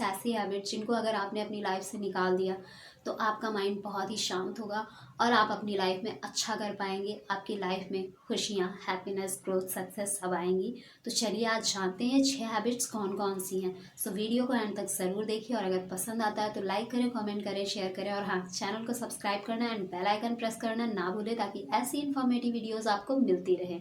ऐसी हैबिट्स जिनको अगर आपने अपनी लाइफ से निकाल दिया तो आपका माइंड बहुत ही शांत होगा और आप अपनी लाइफ में अच्छा कर पाएंगे। आपकी लाइफ में खुशियाँ, हैप्पीनेस, ग्रोथ, सक्सेस सब आएंगी। तो चलिए आज जानते हैं 6 हैबिट्स कौन कौन सी हैं। सो वीडियो को एंड तक ज़रूर देखिए और अगर पसंद आता है तो लाइक करें, कमेंट करें, शेयर करें और हाँ, चैनल को सब्सक्राइब करना एंड बेल आइकन प्रेस करना ना भूलें ताकि ऐसी इन्फॉर्मेटिव वीडियोज़ आपको मिलती रहे।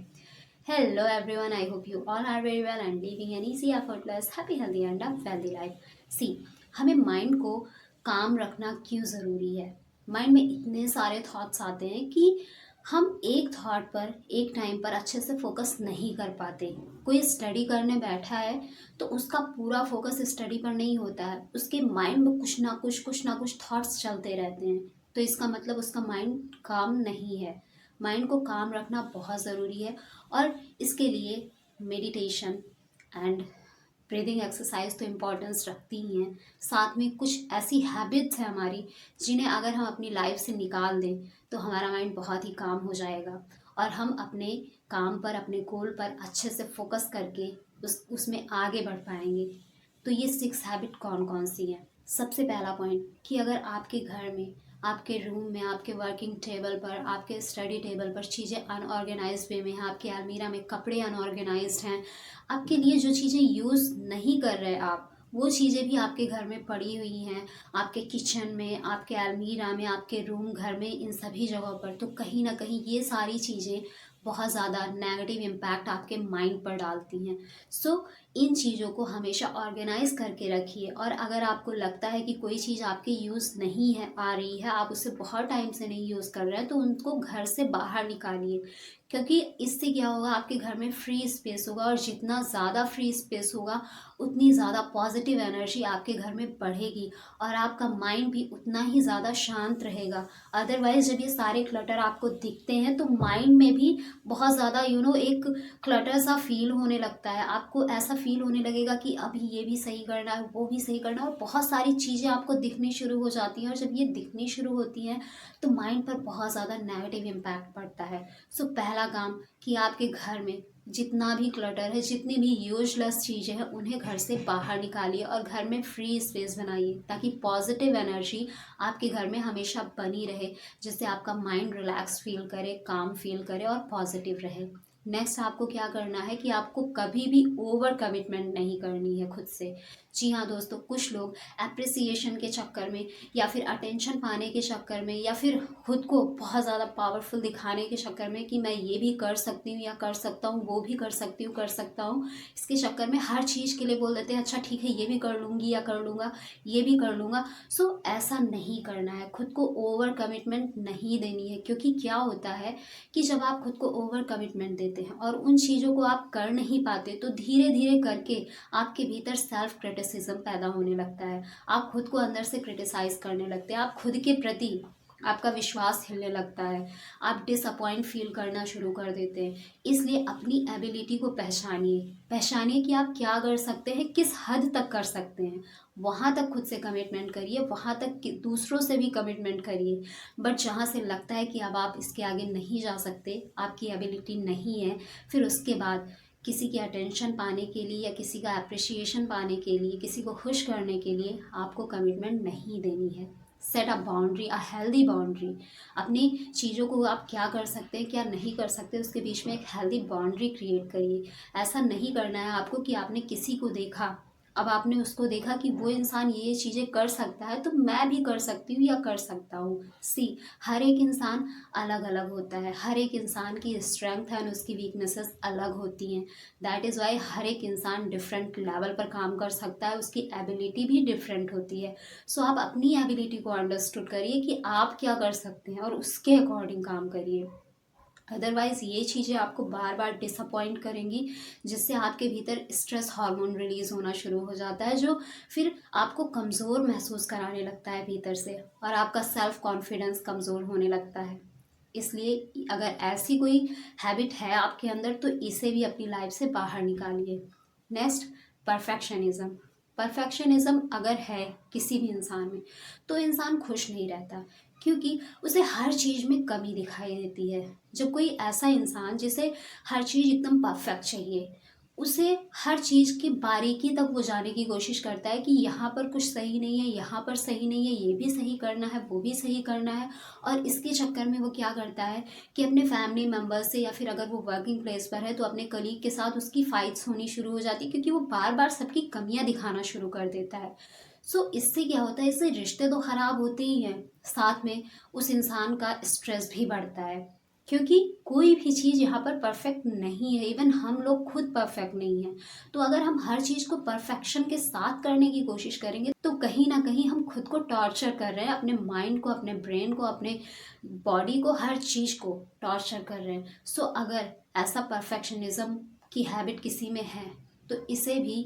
Hello everyone, I hope you all are very well and living an easy, effortless, happy, healthy and a wealthy life. See, हमें माइंड को काम रखना क्यों ज़रूरी है। माइंड में इतने सारे थॉट्स आते हैं कि हम एक थॉट पर एक टाइम पर अच्छे से फोकस नहीं कर पाते। कोई स्टडी करने बैठा है तो उसका पूरा फोकस स्टडी पर नहीं होता है, उसके माइंड में कुछ ना कुछ थॉट्स चलते रहते हैं। तो इसका मतलब उसका माइंड काम नहीं है। माइंड को काम रखना बहुत ज़रूरी है और इसके लिए मेडिटेशन एंड ब्रीदिंग एक्सरसाइज तो इम्पोर्टेंस रखती ही हैं। साथ में कुछ ऐसी हैबिट्स हैं हमारी जिन्हें अगर हम अपनी लाइफ से निकाल दें तो हमारा माइंड बहुत ही काम हो जाएगा और हम अपने काम पर, अपने गोल पर अच्छे से फोकस करके उसमें आगे बढ़ पाएंगे। तो ये 6 हैबिट कौन कौन सी हैं। सबसे पहला पॉइंट कि अगर आपके घर में, आपके रूम में, आपके वर्किंग टेबल पर, आपके स्टडी टेबल पर चीज़ें अनऑर्गेनाइज्ड वे में हैं, आपके अलमीरा में कपड़े अनऑर्गेनाइज्ड हैं, आपके लिए जो चीज़ें यूज़ नहीं कर रहे आप वो चीज़ें भी आपके घर में पड़ी हुई हैं, आपके किचन में, आपके अलमीरा में, आपके रूम घर में, इन सभी जगहों पर, तो कहीं ना कहीं ये सारी चीज़ें बहुत ज़्यादा नेगेटिव इम्पैक्ट आपके माइंड पर डालती हैं। सो इन चीज़ों को हमेशा ऑर्गेनाइज करके रखिए और अगर आपको लगता है कि कोई चीज़ आपके यूज़ नहीं है आ रही है, आप उसे बहुत टाइम से नहीं यूज़ कर रहे हैं, तो उनको घर से बाहर निकालिए। क्योंकि इससे क्या होगा, आपके घर में फ्री स्पेस होगा और जितना ज़्यादा फ्री स्पेस होगा उतनी ज़्यादा पॉजिटिव एनर्जी आपके घर में बढ़ेगी और आपका माइंड भी उतना ही ज़्यादा शांत रहेगा। अदरवाइज़ जब ये सारे क्लटर आपको दिखते हैं तो माइंड में भी बहुत ज़्यादा एक क्लटर सा फील होने लगता है। आपको ऐसा फील होने लगेगा कि अभी ये भी सही करना है, वो भी सही करना है और बहुत सारी चीज़ें आपको दिखनी शुरू हो जाती हैं और जब ये दिखनी शुरू होती हैं तो माइंड पर बहुत ज़्यादा नेगेटिव इम्पैक्ट पड़ता है। सो पहला काम कि आपके घर में जितना भी क्लटर है, जितनी भी यूजलेस चीज़ें हैं, उन्हें घर से बाहर निकालिए और घर में फ्री स्पेस बनाइए ताकि पॉजिटिव एनर्जी आपके घर में हमेशा बनी रहे, जिससे आपका माइंड रिलैक्स फील करे, काम फील करे और पॉजिटिव रहे। नेक्स्ट आपको क्या करना है कि आपको कभी भी ओवर कमिटमेंट नहीं करनी है खुद से। जी हाँ दोस्तों, कुछ लोग एप्रिसिएशन के चक्कर में या फिर अटेंशन पाने के चक्कर में या फिर खुद को बहुत ज़्यादा पावरफुल दिखाने के चक्कर में कि मैं ये भी कर सकती हूँ या कर सकता हूँ, वो भी कर सकती हूँ, कर सकता हूँ, इसके चक्कर में हर चीज़ के लिए बोल देते हैं अच्छा ठीक है ये भी कर लूँगी या कर लूँगा, ये भी कर लूँगा। सो ऐसा नहीं करना है, खुद को ओवर कमिटमेंट नहीं देनी है। क्योंकि क्या होता है कि जब आप खुद को ओवर कमिटमेंट देते हैं और उन चीज़ों को आप कर नहीं पाते तो धीरे धीरे करके आपके भीतर सेल्फ क्रिटिसिज्म पैदा होने लगता है। आप खुद को अंदर से क्रिटिसाइज करने लगते हैं, आप खुद के प्रति आपका विश्वास हिलने लगता है, आप डिसअपॉइंट फील करना शुरू कर देते हैं। इसलिए अपनी एबिलिटी को पहचानिए कि आप क्या कर सकते हैं, किस हद तक कर सकते हैं, वहाँ तक खुद से कमिटमेंट करिए, वहाँ तक कि दूसरों से भी कमिटमेंट करिए। बट जहाँ से लगता है कि अब आप इसके आगे नहीं जा सकते, आपकी एबिलिटी नहीं है, फिर उसके बाद किसी की अटेंशन पाने के लिए या किसी का अप्रिशिएशन पाने के लिए, किसी को खुश करने के लिए आपको कमिटमेंट नहीं देनी है। Set a boundary, a healthy boundary. अपनी चीज़ों को आप क्या कर सकते हैं, क्या नहीं कर सकते, उसके बीच में एक हेल्दी बाउंड्री क्रिएट करिए। ऐसा नहीं करना है आपको कि आपने किसी को देखा, अब आपने उसको देखा कि वो इंसान ये चीज़ें कर सकता है तो मैं भी कर सकती हूँ या कर सकता हूँ। सी, हर एक इंसान अलग अलग होता है, हर एक इंसान की स्ट्रेंथ है और उसकी वीकनेसेस अलग होती हैं। दैट इज़ वाई हर एक इंसान डिफरेंट लेवल पर काम कर सकता है, उसकी एबिलिटी भी डिफरेंट होती है। सो आप अपनी एबिलिटी को अंडरस्टूड करिए कि आप क्या कर सकते हैं और उसके अकॉर्डिंग काम करिए। अदरवाइज़ ये चीज़ें आपको बार बार डिसअपॉइंट करेंगी, जिससे आपके भीतर स्ट्रेस हार्मोन रिलीज़ होना शुरू हो जाता है, जो फिर आपको कमज़ोर महसूस कराने लगता है भीतर से और आपका सेल्फ कॉन्फिडेंस कमज़ोर होने लगता है। इसलिए अगर ऐसी कोई हैबिट है आपके अंदर तो इसे भी अपनी लाइफ से बाहर निकालिए। Next, perfectionism. परफेक्शनिज्म अगर है किसी भी इंसान में तो इंसान खुश नहीं रहता, क्योंकि उसे हर चीज़ में कमी दिखाई देती है। जब कोई ऐसा इंसान जिसे हर चीज़ एकदम परफेक्ट चाहिए, उसे हर चीज़ की बारीकी तक वो जाने की कोशिश करता है कि यहाँ पर कुछ सही नहीं है, यहाँ पर सही नहीं है, ये भी सही करना है, वो भी सही करना है। और इसके चक्कर में वो क्या करता है कि अपने फैमिली मेम्बर्स से, या फिर अगर वो वर्किंग प्लेस पर है तो अपने कलीग के साथ उसकी फाइट्स होनी शुरू हो जाती है, क्योंकि वो बार बार सबकी कमियां दिखाना शुरू कर देता है। सो इससे क्या होता है, इससे रिश्ते तो खराब होते ही हैं, साथ में उस इंसान का स्ट्रेस भी बढ़ता है, क्योंकि कोई भी चीज़ यहाँ पर परफेक्ट नहीं है। इवन हम लोग खुद परफेक्ट नहीं हैं। तो अगर हम हर चीज़ को परफेक्शन के साथ करने की कोशिश करेंगे तो कहीं ना कहीं हम खुद को टॉर्चर कर रहे हैं, अपने माइंड को, अपने ब्रेन को, अपने बॉडी को, हर चीज़ को टॉर्चर कर रहे हैं। सो अगर ऐसा परफेक्शनिज्म की हैबिट किसी में है तो इसे भी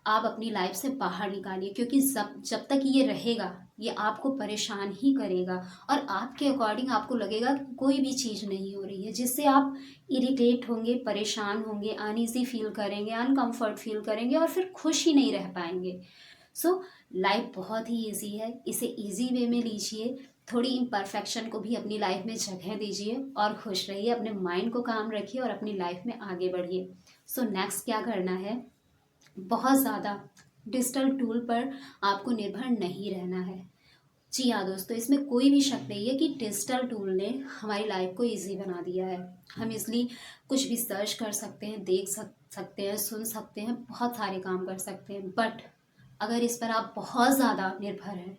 आप अपनी लाइफ से बाहर निकालिए, क्योंकि जब जब तक ये रहेगा ये आपको परेशान ही करेगा। और आपके अकॉर्डिंग आपको लगेगा कि कोई भी चीज़ नहीं हो रही है, जिससे आप इरिटेट होंगे, परेशान होंगे, अनईजी फील करेंगे, अनकंफर्ट फील करेंगे और फिर खुश ही नहीं रह पाएंगे। सो लाइफ बहुत ही ईजी है, इसे ईजी वे में लीजिए, थोड़ी इम्परफेक्शन को भी अपनी लाइफ में जगह दीजिए और खुश रहिए, अपने माइंड को काम रखिए और अपनी लाइफ में आगे बढ़िए। सो नेक्स्ट क्या करना है, बहुत ज़्यादा डिजिटल टूल पर आपको निर्भर नहीं रहना है। जी हाँ दोस्तों, इसमें कोई भी शक नहीं है कि डिजिटल टूल ने हमारी लाइफ को इजी बना दिया है। हम इसलिए कुछ भी सर्च कर सकते हैं, देख सकते हैं, सुन सकते हैं, बहुत सारे काम कर सकते हैं। बट अगर इस पर आप बहुत ज़्यादा निर्भर हैं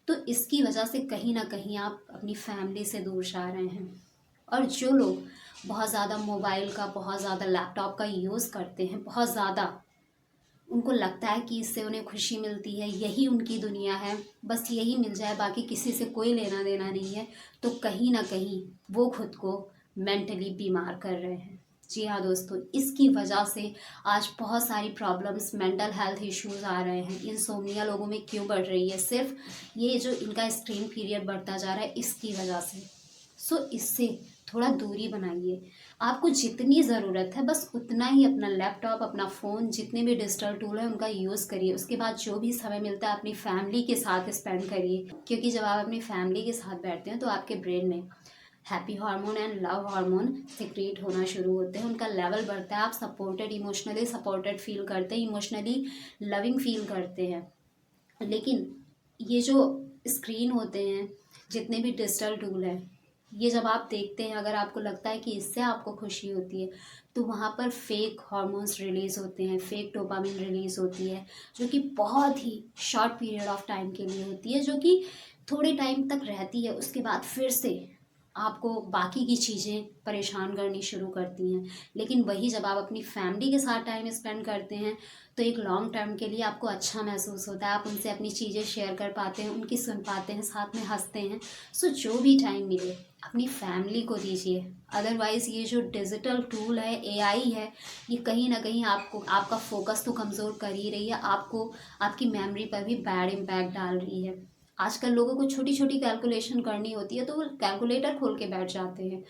तो इसकी वजह से कहीं ना कहीं आप अपनी फैमिली से दूर जा रहे हैं। और जो लोग बहुत ज़्यादा मोबाइल का, बहुत ज़्यादा लैपटॉप का यूज़ करते हैं, बहुत ज़्यादा उनको लगता है कि इससे उन्हें खुशी मिलती है, यही उनकी दुनिया है, बस यही मिल जाए, बाकी किसी से कोई लेना देना नहीं है, तो कहीं ना कहीं वो खुद को मेंटली बीमार कर रहे हैं। जी हाँ दोस्तों, इसकी वजह से आज बहुत सारी प्रॉब्लम्स, मेंटल हेल्थ इश्यूज आ रहे हैं। इंसोम्निया लोगों में क्यों बढ़ रही है? सिर्फ ये जो इनका स्क्रीन पीरियड बढ़ता जा रहा है इसकी वजह से। सो इससे थोड़ा दूरी बनाइए। आपको जितनी ज़रूरत है बस उतना ही अपना लैपटॉप, अपना फ़ोन, जितने भी डिजिटल टूल है उनका यूज़ करिए। उसके बाद जो भी समय मिलता है अपनी फैमिली के साथ स्पेंड करिए, क्योंकि जब आप अपनी फैमिली के साथ बैठते हैं तो आपके ब्रेन में happy hormone and love hormone secrete होना शुरू होते हैं, उनका लेवल बढ़ता है, आप सपोर्टेड, इमोशनली सपोर्टेड फील करते हैं, इमोशनली लविंग फील करते हैं। लेकिन ये जो स्क्रीन होते हैं, जितने भी डिजिटल टूल हैं, ये जब आप देखते हैं, अगर आपको लगता है कि इससे आपको खुशी होती है तो वहाँ पर फेक हार्मोन्स रिलीज़ होते हैं, फेक डोपामिन रिलीज़ होती है, जो कि बहुत ही शॉर्ट पीरियड ऑफ टाइम के लिए होती है, जो कि थोड़े टाइम तक रहती है, उसके बाद फिर से आपको बाकी की चीज़ें परेशान करनी शुरू करती हैं। लेकिन वही जब आप अपनी फैमिली के साथ टाइम स्पेंड करते हैं तो एक लॉन्ग टर्म के लिए आपको अच्छा महसूस होता है, आप उनसे अपनी चीज़ें शेयर कर पाते हैं, उनकी सुन पाते हैं, साथ में हंसते हैं। सो जो भी टाइम मिले अपनी फैमिली को दीजिए। अदरवाइज़ ये जो डिजिटल टूल है, एआई है, ये कहीं ना कहीं आपको, आपका फोकस तो कमज़ोर कर ही रही है, आपको आपकी मेमोरी पर भी बैड इम्पैक्ट डाल रही है। आजकल लोगों को छोटी छोटी कैलकुलेशन करनी होती है तो वो कैलकुलेटर खोल के बैठ जाते हैं।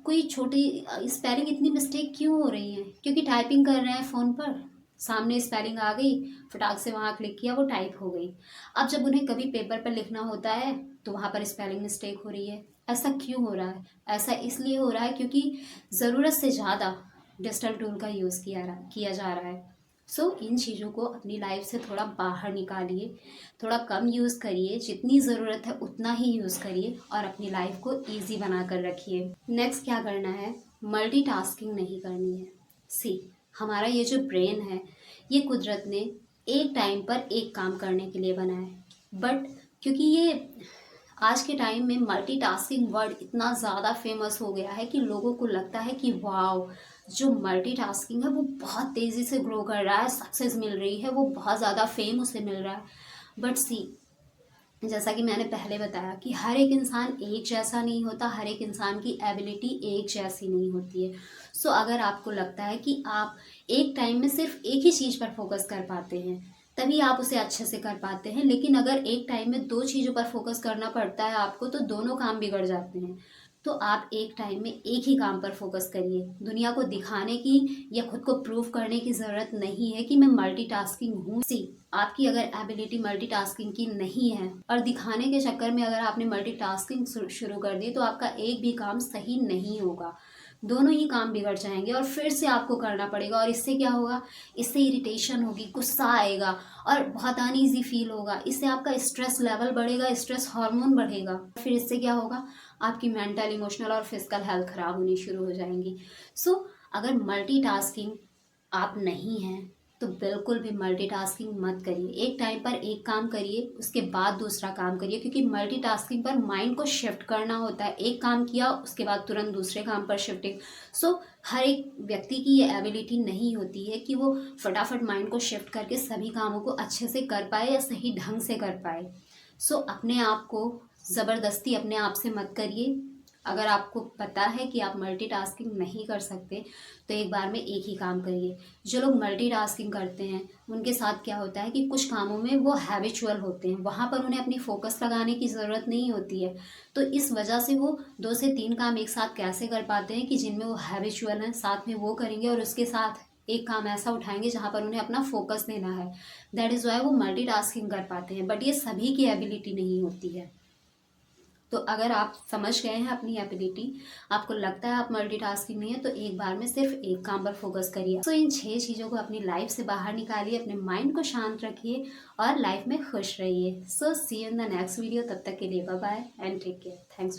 कोई छोटी स्पेलिंग, इतनी मिस्टेक क्यों हो रही है? क्योंकि टाइपिंग कर रहे हैं फ़ोन पर, सामने स्पेलिंग आ गई, फटाक से वहाँ क्लिक किया, वो टाइप हो गई। अब जब उन्हें कभी पेपर पर लिखना होता है तो वहाँ पर स्पेलिंग मिस्टेक हो रही है। ऐसा क्यों हो रहा है? ऐसा इसलिए हो रहा है क्योंकि ज़रूरत से ज़्यादा डिजिटल टूल का यूज़ किया जा रहा है। सो इन चीज़ों को अपनी लाइफ से थोड़ा बाहर निकालिए, थोड़ा कम यूज़ करिए, जितनी ज़रूरत है उतना ही यूज़ करिए और अपनी लाइफ को ईजी बना कर रखिए। नेक्स्ट क्या करना है, मल्टीटास्किंग नहीं करनी है। सी, हमारा ये जो ब्रेन है ये कुदरत ने एक टाइम पर एक काम करने के लिए बना है, बट क्योंकि ये आज के टाइम में मल्टीटास्किंग वर्ड इतना ज़्यादा फेमस हो गया है कि लोगों को लगता है कि वाओ, जो मल्टीटास्किंग है वो बहुत तेज़ी से ग्रो कर रहा है, सक्सेस मिल रही है, वो बहुत ज़्यादा फेम उसे मिल रहा है। बट सी, जैसा कि मैंने पहले बताया कि हर एक इंसान एक जैसा नहीं होता, हर एक इंसान की एबिलिटी एक जैसी नहीं होती है। सो अगर आपको लगता है कि आप एक टाइम में सिर्फ एक ही चीज़ पर फोकस कर पाते हैं तभी आप उसे अच्छे से कर पाते हैं, लेकिन अगर एक टाइम में दो चीज़ों पर फोकस करना पड़ता है आपको तो दोनों काम बिगड़ जाते हैं। तो आप एक टाइम में एक ही काम पर फोकस करिए। दुनिया को दिखाने की या खुद को प्रूव करने की ज़रूरत नहीं है कि मैं मल्टीटास्किंग हूँ। सी, आपकी अगर एबिलिटी मल्टीटास्किंग की नहीं है और दिखाने के चक्कर में अगर आपने मल्टीटास्किंग शुरू कर दी तो आपका एक भी काम सही नहीं होगा। दोनों ही काम बिगड़ जाएंगे और फिर से आपको करना पड़ेगा। और इससे क्या होगा, इससे इरिटेशन होगी, गुस्सा आएगा और बहुत अनईजी फील होगा। इससे आपका स्ट्रेस लेवल बढ़ेगा, स्ट्रेस हार्मोन बढ़ेगा। फिर इससे क्या होगा, आपकी मेंटल, इमोशनल और फिजिकल हेल्थ खराब होनी शुरू हो जाएंगी। सो अगर मल्टीटास्किंग आप नहीं हैं तो बिल्कुल भी मल्टीटास्किंग मत करिए। एक टाइम पर एक काम करिए, उसके बाद दूसरा काम करिए, क्योंकि मल्टीटास्किंग पर माइंड को शिफ्ट करना होता है। एक काम किया उसके बाद तुरंत दूसरे काम पर शिफ्टिंग। सो हर एक व्यक्ति की ये एबिलिटी नहीं होती है कि वो फटाफट माइंड को शिफ्ट करके सभी कामों को अच्छे से कर पाए या सही ढंग से कर पाए। सो अपने आप को ज़बरदस्ती अपने आप से मत करिए। अगर आपको पता है कि आप मल्टीटास्किंग नहीं कर सकते तो एक बार में एक ही काम करिए। जो लोग मल्टीटास्किंग करते हैं उनके साथ क्या होता है कि कुछ कामों में वो हैबिचुअल होते हैं, वहाँ पर उन्हें अपनी फोकस लगाने की ज़रूरत नहीं होती है। तो इस वजह से वो 2 से 3 काम एक साथ कैसे कर पाते हैं कि जिनमें वो हैबिचुअल हैं, साथ में वो करेंगे और उसके साथ एक काम ऐसा उठाएंगे जहाँ पर उन्हें अपना फोकस देना है। दैट इज़ वाई वो मल्टीटास्किंग कर पाते हैं, बट ये सभी की एबिलिटी नहीं होती है। तो अगर आप समझ गए हैं अपनी एबिलिटी, आपको लगता है आप मल्टीटास्किंग नहीं है, तो एक बार में सिर्फ एक काम पर फोकस करिए। सो इन 6 चीज़ों को अपनी लाइफ से बाहर निकालिए, अपने माइंड को शांत रखिए और लाइफ में खुश रहिए। So see you in the next video. तब तक के लिए bye bye and take care. Thanks.